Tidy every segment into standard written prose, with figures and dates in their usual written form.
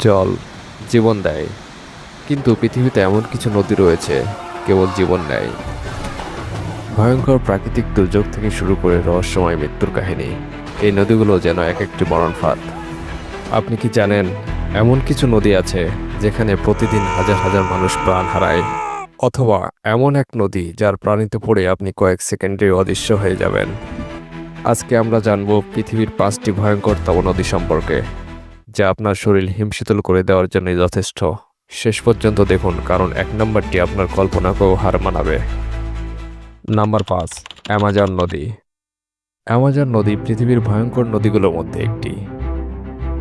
জল জীবন দেয়, কিন্তু পৃথিবীতে এমন কিছু নদী রয়েছে কেবল জীবন নেয়। ভয়ঙ্কর প্রাকৃতিক দুর্যোগ থেকে শুরু করে রহস্যময় মৃত্যুর কাহিনী, এই নদীগুলো যেন এক একটি মরণ ফাঁদ। আপনি কি জানেন, এমন কিছু নদী আছে যেখানে প্রতিদিন হাজার হাজার মানুষ প্রাণ হারায়, অথবা এমন এক নদী যার প্রাণীতে পড়ে আপনি কয়েক সেকেন্ডে অদৃশ্য হয়ে যাবেন। আজকে আমরা জানব পৃথিবীর 5টি ভয়ঙ্করতম নদী সম্পর্কে, যা আপনার শরীর হিমশীতল করে দেওয়ার জন্য যথেষ্ট। শেষ পর্যন্ত দেখুন, কারণ 1 নম্বরটি আপনার কল্পনাকেও হার মানাবে। নাম্বার 5, অ্যামাজন নদী। অ্যামাজন নদী পৃথিবীর ভয়ঙ্কর নদীগুলোর মধ্যে একটি।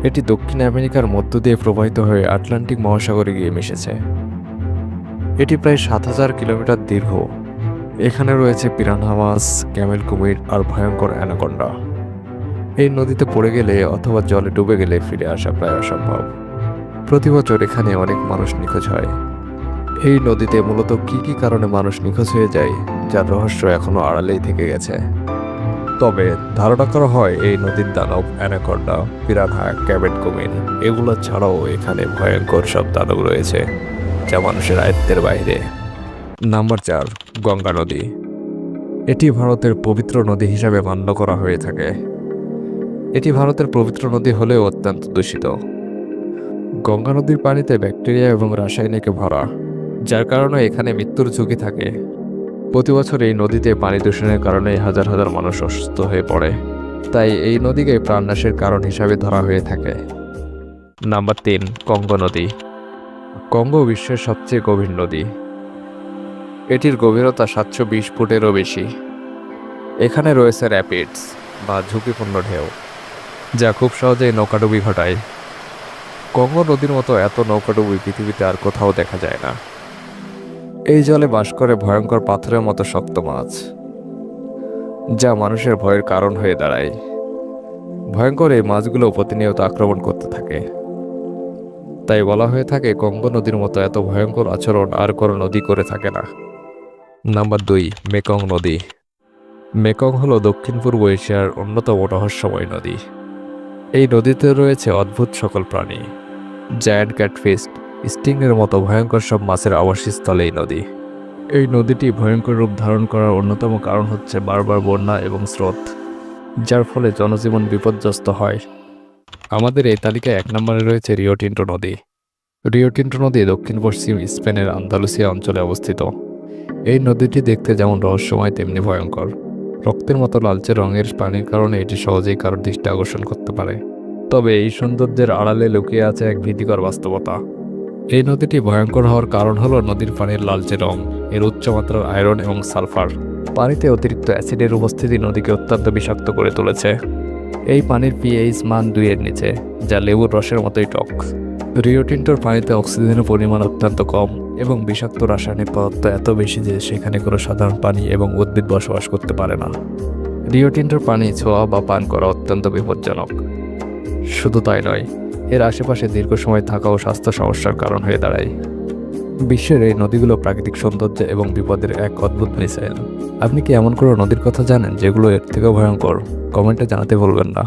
এটি দক্ষিণ আমেরিকার মধ্য দিয়ে প্রবাহিত হয়ে আটলান্টিক মহাসাগরে গিয়ে মিশেছে। এটি প্রায় 7,000 কিলোমিটার দীর্ঘ। এখানে রয়েছে পিরানহা মাছ, ক্যামেল কুমির আর ভয়ঙ্কর অ্যানাকোন্ডা। এই নদীতে পড়ে গেলে অথবা জলে ডুবে গেলে ফিরে আসা প্রায় অসম্ভব। প্রতি বছর এখানে অনেক মানুষ নিখোঁজ হয়। এই নদীতে মূলত কি কি কারণে মানুষ নিখোঁজ হয়ে যায়, যার রহস্য এখনো আড়ালেই থেকে গেছে। তবে ধারণা করা হয় এই নদীর দানব, অ্যানাকোন্ডা, পিরানহা, ক্যামেল কুমির এগুলো ছাড়াও এখানে ভয়ঙ্কর সব দানব রয়েছে, যা মানুষের আয়ত্তের বাইরে। নাম্বার 4, গঙ্গা নদী। এটি ভারতের পবিত্র নদী হিসাবে মান্য করা হয়ে থাকে। এটি ভারতের পবিত্র নদী হলেও অত্যন্ত দূষিত। গঙ্গা নদীর পানিতে ব্যাকটেরিয়া এবং রাসায়নিকে ভরা, যার কারণে এখানে মৃত্যুর ঝুঁকি থাকে। প্রতি বছর এই নদীতে পানি দূষণের কারণে হাজার হাজার মানুষ অসুস্থ হয়ে পড়ে, তাই এই নদীকে প্রাণনাশের কারণ হিসাবে ধরা হয়ে থাকে। নাম্বার 3, কঙ্গো নদী। কঙ্গো বিশ্বের সবচেয়ে গভীর নদী। এটির গভীরতা 720 ফুটেরও বেশি। এখানে রয়েছে র্যাপিডস বা ঝুঁকিপূর্ণ ঢেউ, যা খুব সহজেই নৌকাডুবি ঘটায়। কঙ্গো নদীর মতো এত নৌকাডুবি পৃথিবীতে আর কোথাও দেখা যায় না। এই জলে বাস করে ভয়ঙ্কর পাথরের মতো শক্ত মাছ, যা মানুষের ভয়ের কারণ হয়ে দাঁড়ায়। ভয়ঙ্কর এই মাছগুলো প্রতিনিয়ত আক্রমণ করতে থাকে। তাই বলা হয়ে থাকে কঙ্গো নদীর মতো এত ভয়ঙ্কর আচরণ আর কোনো নদী করে থাকে না। নাম্বার 2, মেকং নদী। মেকং হলো দক্ষিণ পূর্ব এশিয়ার অন্যতম রহস্যময় নদী। এই নদীতে রয়েছে অদ্ভুত সকল প্রাণী, জায়ান্ট ক্যাটফিশ, স্টিংয়ের মতো ভয়ঙ্কর সব মাছের আবাসস্থল এই নদী। এই নদীটি ভয়ঙ্কর রূপ ধারণ করার অন্যতম কারণ হচ্ছে বারবার বন্যা এবং স্রোত, যার ফলে জনজীবন বিপর্যস্ত হয়। আমাদের এই তালিকায় 1 নম্বরে রয়েছে রিও টিন্টো নদী। রিও টিন্টো নদী দক্ষিণ পশ্চিম স্পেনের আন্দালুসিয়া অঞ্চলে অবস্থিত। এই নদীটি দেখতে যেমন রহস্যময় তেমনি ভয়ঙ্কর। রক্তের মতো লালচে রঙের পানির কারণে এটি সহজেই কারোর দৃষ্টি আকর্ষণ করতে পারে। তবে এই সৌন্দর্যের আড়ালে লুকিয়ে আছে এক ভীতিকর বাস্তবতা। এই নদীটি ভয়ঙ্কর হওয়ার কারণ হলো নদীর পানির লালচে রং, এর উচ্চমাত্রার আয়রন এবং সালফার। পানিতে অতিরিক্ত অ্যাসিডের উপস্থিতি নদীকে অত্যন্ত বিষাক্ত করে তুলেছে। এই পানির পিএইচ মান 2 এর নিচে, যা লেবুর রসের মতোই টক। রিও টিন্টোর পানিতে অক্সিজেনের পরিমাণ অত্যন্ত কম এবং বিষাক্ত রাসায়নিক পদার্থ এত বেশি যে সেখানে কোনো সাধারণ পানি এবং উদ্ভিদ বসবাস করতে পারে না। রিও টিন্টোর পানি ছোঁয়া বা পান করা অত্যন্ত বিপজ্জনক। শুধু তাই নয়, এর আশেপাশে দীর্ঘ সময় থাকাও স্বাস্থ্য সমস্যার কারণ হয়ে দাঁড়ায়। বিশ্বের এই নদীগুলো প্রাকৃতিক সৌন্দর্য এবং বিপদের এক অদ্ভুত মিসাইল। আপনি কি এমন কোনো নদীর কথা জানেন যেগুলো এর থেকেও ভয়ঙ্কর? কমেন্টে জানাতে ভুলবেন না।